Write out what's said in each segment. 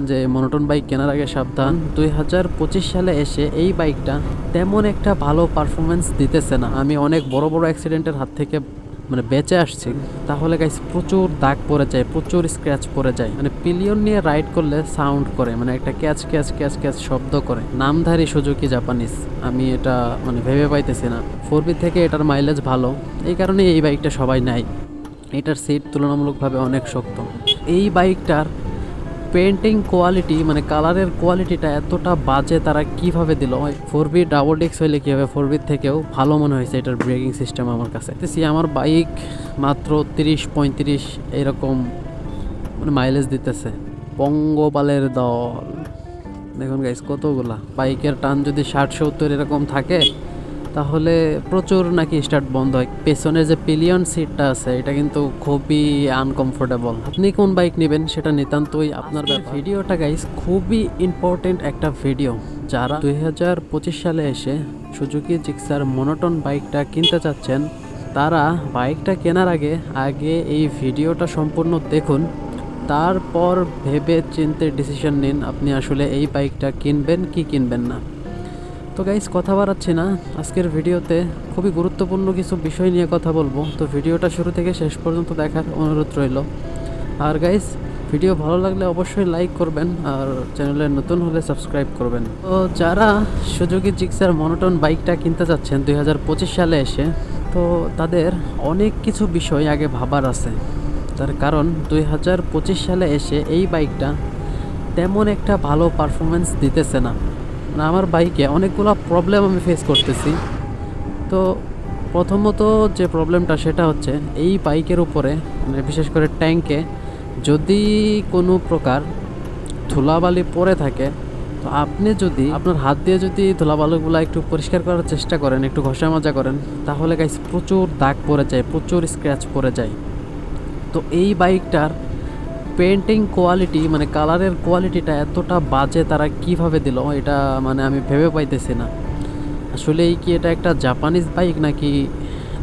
যে monotone bike কেনার আগে সাবধান। 2025 সালে এসে এই বাইকটা তেমন একটা ভালো পারফরমেন্স দিতেছে না। আমি অনেক বড় বড় অ্যাক্সিডেন্টের হাত থেকে বেঁচে আসছি। তাহলে গাইস প্রচুর দাগ পড়ে যায়, প্রচুর স্ক্র্যাচ পড়ে যায়। পিলিয়ন নিয়ে রাইড করলে সাউন্ড করে, একটা ক্যাচ ক্যাচ ক্যাচ ক্যাচ শব্দ করে। নামধারী সুজুকি জাপানিজ, আমি এটা ভেবে পাইতেছি না। 4B থেকে এটার মাইলেজ ভালো, এই কারণে এই বাইকটা সবাই নেয়। এটার সিট তুলনামূলকভাবে অনেক শক্ত। এই বাইকটার পেন্টিং কোয়ালিটি কালারের কোয়ালিটিটা এতটা বাজে, তারা কিভাবে দিল। 4B ডাবল ডিক্স হইলে কী হবে, 4B থেকেও ভালো মনে হয়েছে এটার ব্রেকিং সিস্টেম আমার কাছে। আমার বাইক মাত্র 30-35 এরকম মাইলেজ দিতেছে। পঙ্গপালের দল দেখুন গাইস, কতগুলা বাইকের টান যদি 60-70 এরকম থাকে তাহলে প্রচুর নাকি স্টার্ট বন্ধ হয়। পেছনের যে পিলিয়ন সিটটা আছে এটা কিন্তু খুবই আনকমফোর্টেবল। আপনি কোন বাইক নেবেন সেটা নিতান্তই আপনার ব্যাপার। ভিডিওটা গাইস খুবই ইম্পর্টেন্ট একটা ভিডিও। যারা 2025 সালে এসে সুজুকি জিক্সার মনোটন বাইকটা কিনতে চাচ্ছেন, তারা বাইকটা কেনার আগে এই ভিডিওটা সম্পূর্ণ দেখুন। তারপর ভেবে চিন্তে ডিসিশন নিন আপনি আসলে এই বাইকটা কিনবেন কি কিনবেন না। তো গাইস কথা বাড়াচ্ছি না, আজকের ভিডিওতে খুবই গুরুত্বপূর্ণ কিছু বিষয় নিয়ে কথা বলবো। তো ভিডিওটা শুরু থেকে শেষ পর্যন্ত দেখার অনুরোধ রইল। আর গাইস ভিডিও ভালো লাগলে অবশ্যই লাইক করবেন, আর চ্যানেলে নতুন হলে সাবস্ক্রাইব করবেন। তো যারা সুজুকি জিক্সার মনোটন বাইকটা কিনতে চাচ্ছেন 2025 সালে এসে, তো তাদের অনেক কিছু বিষয় আগে ভাবার আছে। তার কারণ 2025 সালে এসে এই বাইকটা তেমন একটা ভালো পারফরমেন্স দিতেছে না। আমার বাইকে অনেকগুলো প্রবলেম আমি ফেস করতেছি। তো প্রথমত যে প্রবলেমটা সেটা হচ্ছে এই বাইকের উপরে বিশেষ করে ট্যাঙ্কে যদি কোনো প্রকার ধুলাবালি পড়ে থাকে, তো আপনি যদি আপনার হাত দিয়ে যদি ধুলাবালিগুলো একটু পরিষ্কার করার চেষ্টা করেন, একটু ঘষা মাজা করেন, তাহলে গাইস প্রচুর দাগ পড়ে যায়, প্রচুর স্ক্র্যাচ পড়ে যায়। তো এই বাইকটার পেন্টিং কোয়ালিটি কালারের কোয়ালিটিটা এতটা বাজে, তারা কিভাবে দিল এটা আমি ভেবে পাইতেছি না। আসলে কি এটা একটা জাপানিজ বাইক নাকি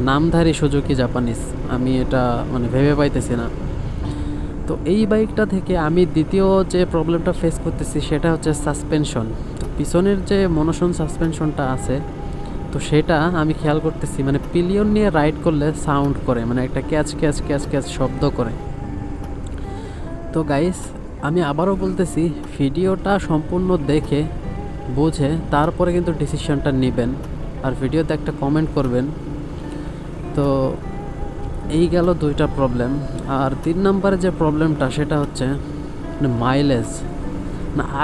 নামধারী সুজুকি জাপানিজ, আমি এটা ভেবে পাইতেছি না। তো এই বাইকটা থেকে আমি দ্বিতীয় যে প্রবলেমটা ফেস করতেছি সেটা হচ্ছে সাসপেনশন। পিছনের যে মনোশন সাসপেনশনটা আছে, তো সেটা আমি খেয়াল করতেছি পিলিয়ন নিয়ে রাইড করলে সাউন্ড করে, একটা ক্যাচ ক্যাচ ক্যাচ ক্যাচ শব্দ করে। তো গাইস আমি আবারও বলতেছি, ভিডিওটা সম্পূর্ণ দেখে বুঝে তারপরে কিন্তু ডিসিশনটা নেবেন, আর ভিডিওতে একটা কমেন্ট করবেন। তো এই গেল দুইটা প্রবলেম। আর 3 নম্বরে যে প্রবলেমটা সেটা হচ্ছে মাইলেজ।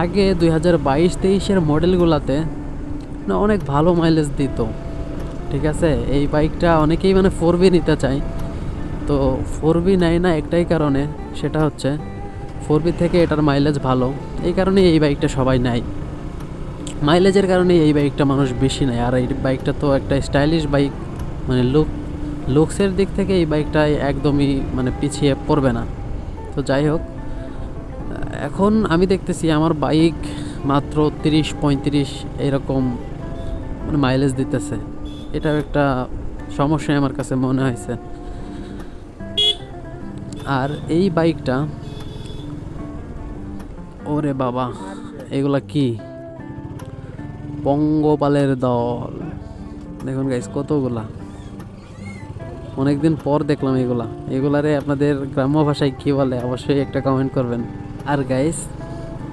আগে 2022-23-এর মডেলগুলোতে অনেক ভালো মাইলেজ দিত, ঠিক আছে। এই বাইকটা অনেকেই 4B নিতে চায়, তো 4B নেয় না একটাই কারণে, সেটা হচ্ছে 4B থেকে এটার মাইলেজ ভালো, এই কারণে এই বাইকটা সবাই নেয়। মাইলেজের কারণে এই বাইকটা মানুষ বেশি নেয়। আর এই বাইকটা তো একটা স্টাইলিশ বাইক, লুকসের দিক থেকে এই বাইকটা একদমই পিছিয়ে পড়বে না। তো যাই হোক, এখন আমি দেখতেছি আমার বাইক মাত্র 30-35 এরকম মাইলেজ দিতেছে। এটাও একটা সমস্যা আমার কাছে মনে হয়েছে। আর এই বাইকটা, ওরে বাবা এগুলা কি, পঙ্গপালের দল দেখুন গাইস, কতগুলা, অনেকদিন পর দেখলাম এগুলারে আপনাদের গ্রাম্য ভাষায় কি বলে অবশ্যই একটা কমেন্ট করবেন। আর গাইস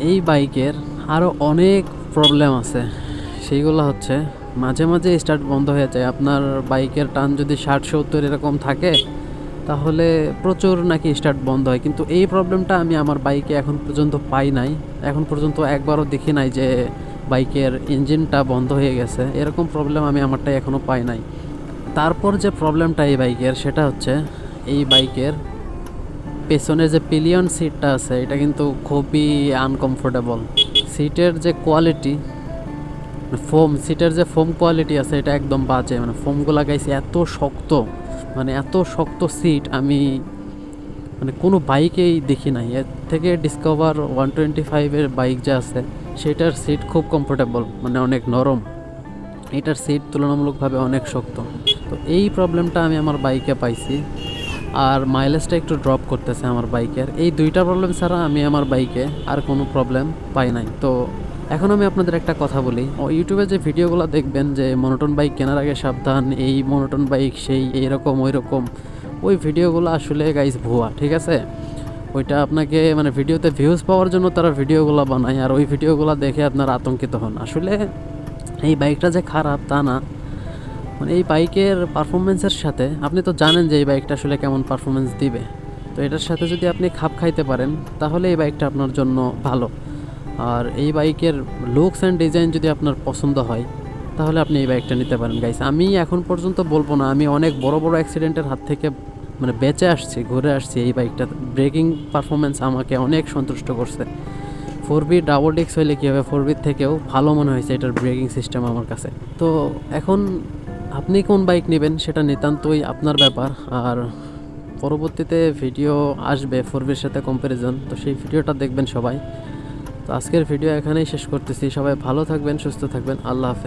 এই বাইকের আরও অনেক প্রবলেম আছে, সেইগুলো হচ্ছে মাঝে মাঝে স্টার্ট বন্ধ হয়ে যায়। আপনার বাইকের টান যদি 60-70 এরকম থাকে তাহলে প্রচুর নাকি স্টার্ট বন্ধ হয়, কিন্তু এই প্রবলেমটা আমি আমার বাইকে এখন পর্যন্ত পাই নাই। এখন পর্যন্ত একবারও দেখি নাই যে বাইকের ইঞ্জিনটা বন্ধ হয়ে গেছে, এরকম প্রবলেম আমি আমারটাই এখনও পাই নাই। তারপর যে প্রবলেমটা এই বাইকের সেটা হচ্ছে এই বাইকের পেছনে যে পিলিয়ন সিটটা আছে এটা কিন্তু খুবই আনকমফোর্টেবল। সিটের যে কোয়ালিটি, সিটের যে ফোম কোয়ালিটি আছে এটা একদম বাজে। ফোমগুলো গাইছে এত শক্ত, এত শক্ত সিট আমি কোনো বাইকেই দেখি নাই। এর থেকে ডিসকভার 125-এর বাইক যে আছে সেটার সিট খুব কমফোর্টেবল, অনেক নরম। এটার সিট তুলনামূলকভাবে অনেক শক্ত। তো এই প্রবলেমটা আমি আমার বাইকে পাইছি। আর মাইলেজটা একটু ড্রপ করতেছে আমার বাইকের। এই দুইটা প্রবলেম ছাড়া আমি আমার বাইকে আর কোনো প্রবলেম পাই নাই। তো এখন আমি আপনাদের একটা কথা বলি, ইউটিউবে যে ভিডিওগুলো দেখবেন যে মনোটন বাইক কেনার আগে সাবধান, এই মনোটন বাইক সেই এইরকম ওই রকম, ওই ভিডিওগুলো আসলে গাইস ভুয়া, ঠিক আছে? ওইটা আপনাকে মানে ভিডিওতে ভিউজ পাওয়ার জন্য তারা ভিডিওগুলো বানায়, আর ওই ভিডিওগুলো দেখে আপনারা আতঙ্কিত হন। আসলে এই বাইকটা যে খারাপ তা না, মানে এই বাইকের পারফরমেন্সের সাথে আপনি তো জানেন যে এই বাইকটা আসলে কেমন পারফরমেন্স দিবে। তো এটার সাথে যদি আপনি খাপ খাইতে পারেন তাহলে এই বাইকটা আপনার জন্য ভালো। আর এই বাইকের লুকস অ্যান্ড ডিজাইন যদি আপনার পছন্দ হয় তাহলে আপনি এই বাইকটা নিতে পারেন গাইস। আমি এখন পর্যন্ত বলবো না, আমি অনেক বড় বড় অ্যাক্সিডেন্টের হাত থেকে মানে বেঁচে আসছি, ঘুরে আসছি এই বাইকটা। ব্রেকিং পারফরমেন্স আমাকে অনেক সন্তুষ্ট করছে। 4B ডাবল ডিস্ক হইলে কী হবে, 4B থেকেও ভালো মনে হয়েছে এটার ব্রেকিং সিস্টেম আমার কাছে। তো এখন আপনি কোন বাইক নেবেন সেটা নিতান্তই আপনার ব্যাপার। আর পরবর্তীতে ভিডিও আসবে 4Bর সাথে কম্প্যারিজন, তো সেই ভিডিওটা দেখবেন সবাই। তো আজকের ভিডিও এখানেই শেষ করতেছি। সবাই ভালো থাকবেন, সুস্থ থাকবেন, আল্লাহ হাফেজ।